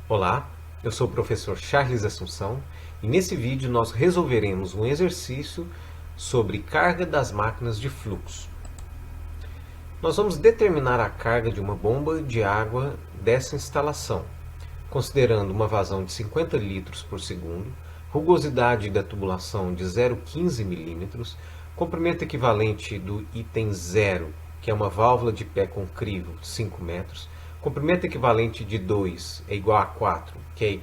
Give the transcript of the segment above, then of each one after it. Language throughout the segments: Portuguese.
Olá, eu sou o professor Charles Assunção e nesse vídeo nós resolveremos um exercício sobre carga das máquinas de fluxo. Nós vamos determinar a carga de uma bomba de água dessa instalação, considerando uma vazão de 50 litros por segundo, rugosidade da tubulação de 0,15 milímetros, comprimento equivalente do item 0, que é uma válvula de pé com crivo de 5 metros, comprimento equivalente de 2 é igual a 4, que é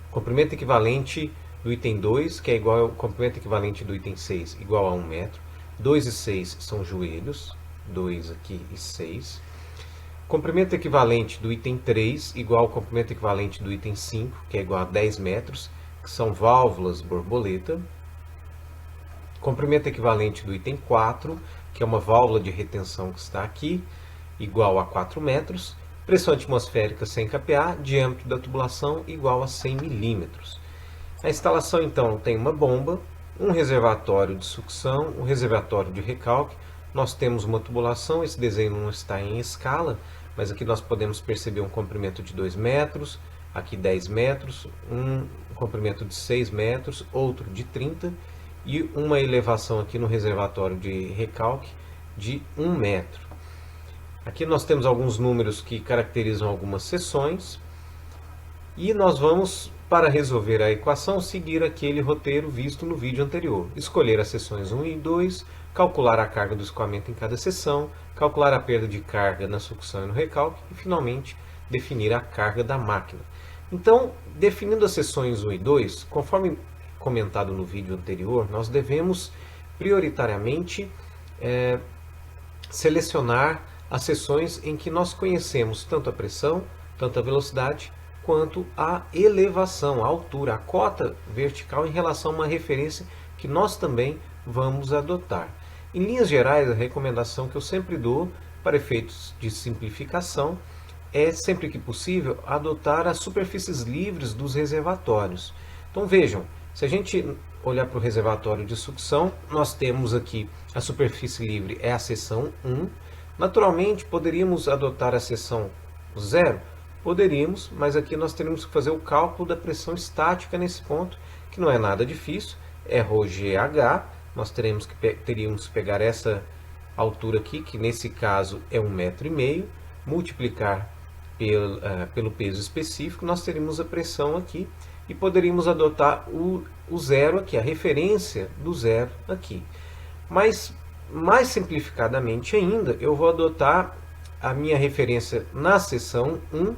comprimento equivalente do item 2, que é igual ao comprimento equivalente do item 6, igual a 1 metro. 2 e 6 são joelhos, 2 aqui e 6. Comprimento equivalente do item 3, igual ao comprimento equivalente do item 5, que é igual a 10 metros, que são válvulas borboleta. Comprimento equivalente do item 4, que é uma válvula de retenção que está aqui, igual a 4 metros. Pressão atmosférica 100 kPa, diâmetro da tubulação igual a 100 milímetros. A instalação então tem uma bomba, um reservatório de sucção, um reservatório de recalque. Nós temos uma tubulação, esse desenho não está em escala, mas aqui nós podemos perceber um comprimento de 2 metros, aqui 10 metros, um comprimento de 6 metros, outro de 30 e uma elevação aqui no reservatório de recalque de 1 metro. Aqui nós temos alguns números que caracterizam algumas seções e nós vamos, para resolver a equação, seguir aquele roteiro visto no vídeo anterior. Escolher as seções 1 e 2, calcular a carga do escoamento em cada seção, calcular a perda de carga na sucção e no recalque e, finalmente, definir a carga da máquina. Então, definindo as seções 1 e 2, conforme comentado no vídeo anterior, nós devemos prioritariamente selecionar as seções em que nós conhecemos tanto a pressão, tanto a velocidade, quanto a elevação, a altura, a cota vertical em relação a uma referência que nós também vamos adotar. Em linhas gerais, a recomendação que eu sempre dou para efeitos de simplificação é, sempre que possível, adotar as superfícies livres dos reservatórios. Então vejam, se a gente olhar para o reservatório de sucção, nós temos aqui a superfície livre, é a seção 1. Naturalmente, poderíamos adotar a seção 0? Poderíamos, mas aqui nós teríamos que fazer o cálculo da pressão estática nesse ponto, que não é nada difícil, é ρgh, nós teríamos que pegar essa altura aqui, que nesse caso é 1,5 metro, multiplicar pelo peso específico, nós teríamos a pressão aqui, e poderíamos adotar o zero aqui, a referência do zero aqui. Mas, mais simplificadamente ainda, eu vou adotar a minha referência na seção 1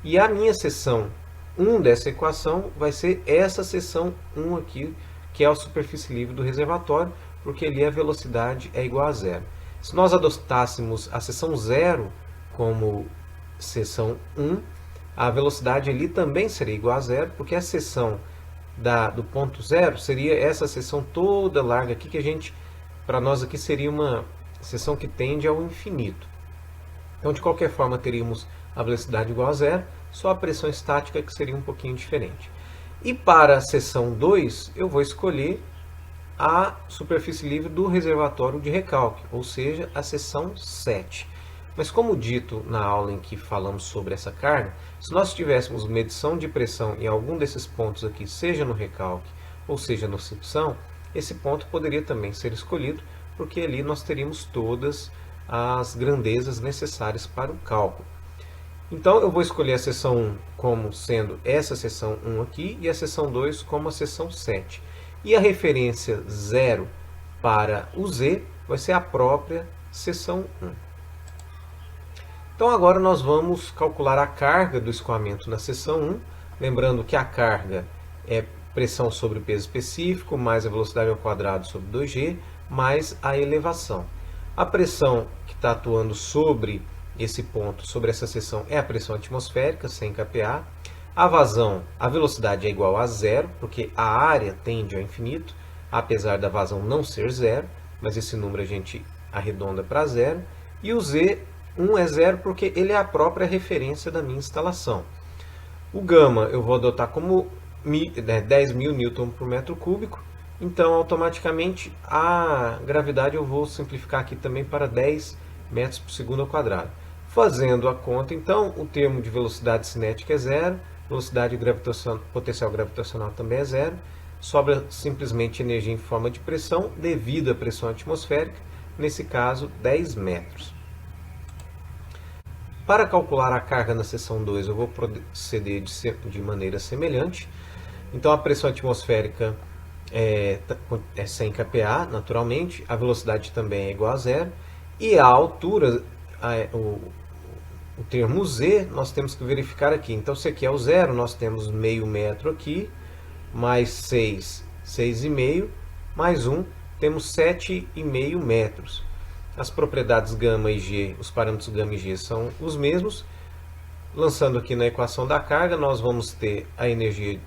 e a minha seção 1 dessa equação vai ser essa seção 1 aqui, que é a superfície livre do reservatório, porque ali a velocidade é igual a zero. Se nós adotássemos a seção 0 como seção 1, a velocidade ali também seria igual a zero, porque a seção do ponto 0 seria essa seção toda larga aqui, que para nós aqui seria uma seção que tende ao infinito. Então, de qualquer forma, teríamos a velocidade igual a zero, só a pressão estática que seria um pouquinho diferente. E para a seção 2, eu vou escolher a superfície livre do reservatório de recalque, ou seja, a seção 7. Mas como dito na aula em que falamos sobre essa carga, se nós tivéssemos medição de pressão em algum desses pontos aqui, seja no recalque ou seja na sucção, esse ponto poderia também ser escolhido, porque ali nós teríamos todas as grandezas necessárias para o cálculo. Então eu vou escolher a seção 1 como sendo essa seção 1 aqui e a seção 2 como a seção 7. E a referência 0 para o Z vai ser a própria seção 1. Então agora nós vamos calcular a carga do escoamento na seção 1, lembrando que a carga é pressão sobre peso específico, mais a velocidade ao quadrado sobre 2g, mais a elevação. A pressão que está atuando sobre esse ponto, sobre essa seção, é a pressão atmosférica, 100 kPa. A vazão, a velocidade é igual a zero, porque a área tende ao infinito, apesar da vazão não ser zero, mas esse número a gente arredonda para zero. E o Z, 1 é zero porque ele é a própria referência da minha instalação. O gama eu vou adotar como 10.000 Newton por metro cúbico, então automaticamente a gravidade eu vou simplificar aqui também para 10 metros por segundo ao quadrado. Fazendo a conta, então, o termo de velocidade cinética é zero, velocidade potencial gravitacional também é zero, sobra simplesmente energia em forma de pressão devido à pressão atmosférica, nesse caso 10 metros. Para calcular a carga na seção 2, eu vou proceder de maneira semelhante. Então, a pressão atmosférica é 100 kPa, naturalmente, a velocidade também é igual a zero, e a altura, o termo Z, nós temos que verificar aqui. Então, se aqui é o zero, nós temos meio metro aqui, mais 6, 6,5, mais 1, temos 7,5 metros. As propriedades γ e G, os parâmetros γ e G são os mesmos. Lançando aqui na equação da carga, nós vamos ter a energia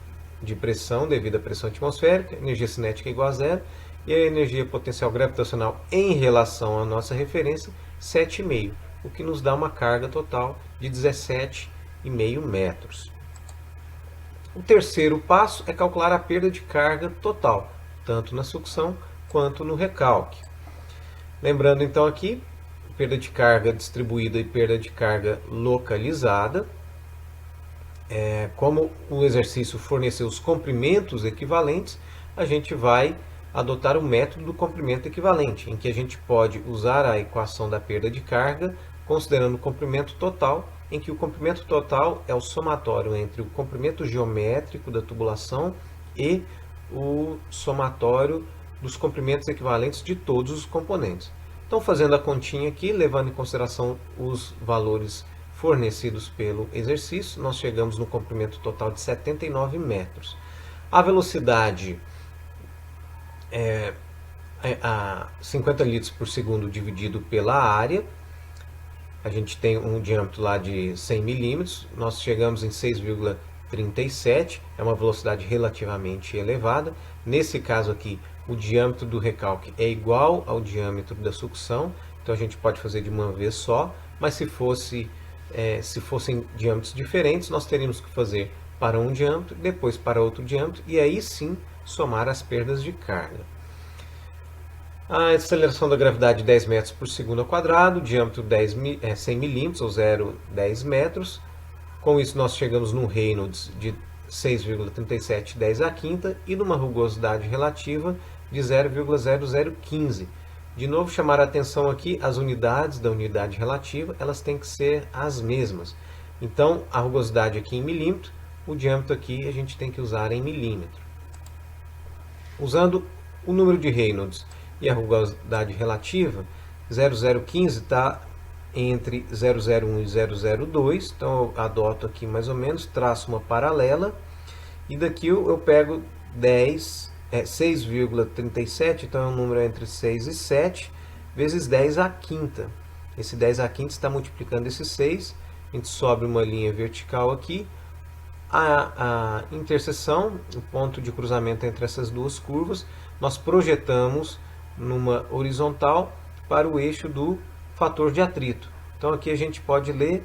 de pressão devido à pressão atmosférica, energia cinética igual a zero, e a energia potencial gravitacional em relação à nossa referência, 7,5, o que nos dá uma carga total de 17,5 metros. O terceiro passo é calcular a perda de carga total, tanto na sucção quanto no recalque. Lembrando então aqui, perda de carga distribuída e perda de carga localizada. Como o exercício forneceu os comprimentos equivalentes, a gente vai adotar o método do comprimento equivalente, em que a gente pode usar a equação da perda de carga, considerando o comprimento total, em que o comprimento total é o somatório entre o comprimento geométrico da tubulação e o somatório dos comprimentos equivalentes de todos os componentes. Então, fazendo a continha aqui, levando em consideração os valores fornecidos pelo exercício, nós chegamos no comprimento total de 79 metros. A velocidade é a 50 litros por segundo dividido pela área. A gente tem um diâmetro lá de 100 milímetros, nós chegamos em 6,37, é uma velocidade relativamente elevada. Nesse caso aqui, o diâmetro do recalque é igual ao diâmetro da sucção, então a gente pode fazer de uma vez só, mas se fossem diâmetros diferentes, nós teríamos que fazer para um diâmetro, depois para outro diâmetro, e aí sim somar as perdas de carga. A aceleração da gravidade 10 metros por segundo ao quadrado, diâmetro 100 milímetros ou 0,10 metros. Com isso nós chegamos num Reynolds de 6,37 10 à quinta e numa rugosidade relativa de 0,0015. De novo, chamar a atenção aqui, as unidades da unidade relativa, elas têm que ser as mesmas. Então, a rugosidade aqui em milímetro, o diâmetro aqui a gente tem que usar em milímetro. Usando o número de Reynolds e a rugosidade relativa, 0,015 está entre 0,01 e 0,02, então eu adoto aqui mais ou menos, traço uma paralela, e daqui eu pego 6,37, então é um número entre 6 e 7, vezes 10 à quinta. Esse 10 à quinta está multiplicando esse 6, a gente sobe uma linha vertical aqui, a interseção, o ponto de cruzamento entre essas duas curvas, nós projetamos numa horizontal para o eixo do fator de atrito. Então aqui a gente pode ler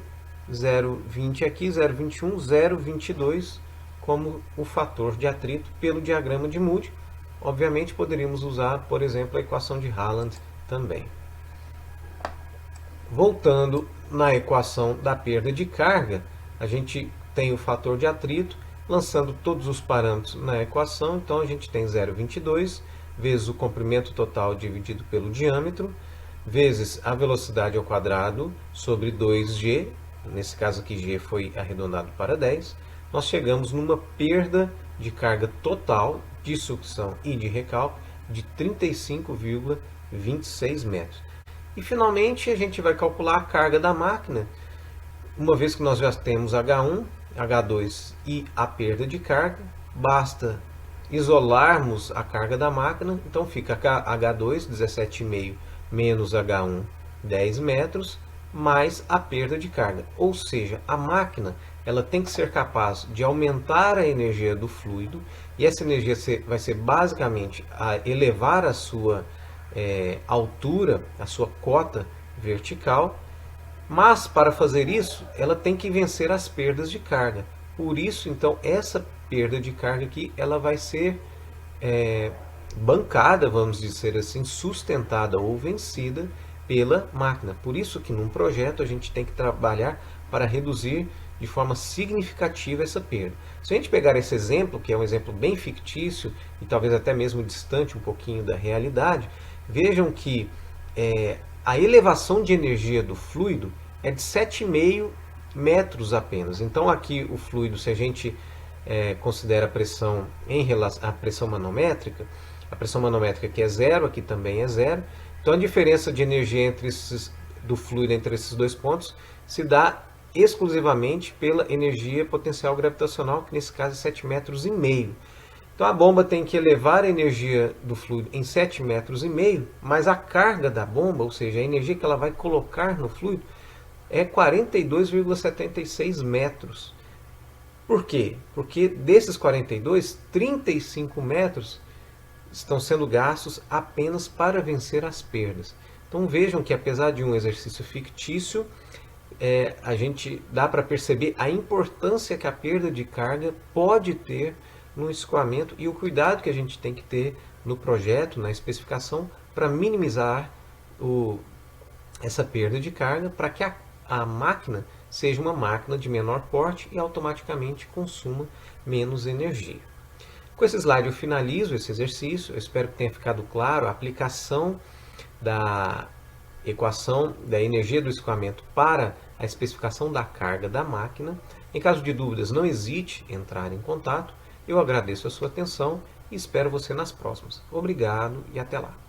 0,20 aqui, 0,21, 0,22 como o fator de atrito pelo diagrama de Moody. Obviamente poderíamos usar, por exemplo, a equação de Haaland também. Voltando na equação da perda de carga, a gente tem o fator de atrito, lançando todos os parâmetros na equação, então a gente tem 0,22 vezes o comprimento total dividido pelo diâmetro, vezes a velocidade ao quadrado sobre 2g, nesse caso aqui g foi arredondado para 10, nós chegamos numa perda de carga total de sucção e de recalque de 35,26 metros. E finalmente a gente vai calcular a carga da máquina, uma vez que nós já temos H1, H2 e a perda de carga, basta isolarmos a carga da máquina, então fica H2, 17,5 menos H1, 10 metros, mais a perda de carga. Ou seja, a máquina ela tem que ser capaz de aumentar a energia do fluido, e essa energia vai ser basicamente a elevar a sua altura, a sua cota vertical, mas para fazer isso, ela tem que vencer as perdas de carga. Por isso, então, essa perda de carga aqui, ela vai ser bancada, vamos dizer assim, sustentada ou vencida pela máquina. Por isso que num projeto a gente tem que trabalhar para reduzir de forma significativa essa perda. Se a gente pegar esse exemplo, que é um exemplo bem fictício e talvez até mesmo distante um pouquinho da realidade, vejam que a elevação de energia do fluido é de 7,5 metros apenas. Então aqui o fluido, se a gente considera a pressão em relação à pressão manométrica, a pressão manométrica aqui é zero, aqui também é zero. Então a diferença de energia do fluido entre esses dois pontos se dá exclusivamente pela energia potencial gravitacional, que nesse caso é 7,5 metros. Então a bomba tem que elevar a energia do fluido em 7,5 metros, mas a carga da bomba, ou seja, a energia que ela vai colocar no fluido, é 42,76 metros. Por quê? Porque desses 42, 35 metros estão sendo gastos apenas para vencer as perdas. Então vejam que apesar de um exercício fictício, a gente dá para perceber a importância que a perda de carga pode ter no escoamento e o cuidado que a gente tem que ter no projeto, na especificação, para minimizar essa perda de carga, para que a máquina seja uma máquina de menor porte e automaticamente consuma menos energia. Com esse slide eu finalizo esse exercício. Eu espero que tenha ficado claro a aplicação da equação da energia do escoamento para a especificação da carga da máquina. Em caso de dúvidas, não hesite em entrar em contato. Eu agradeço a sua atenção e espero você nas próximas. Obrigado e até lá.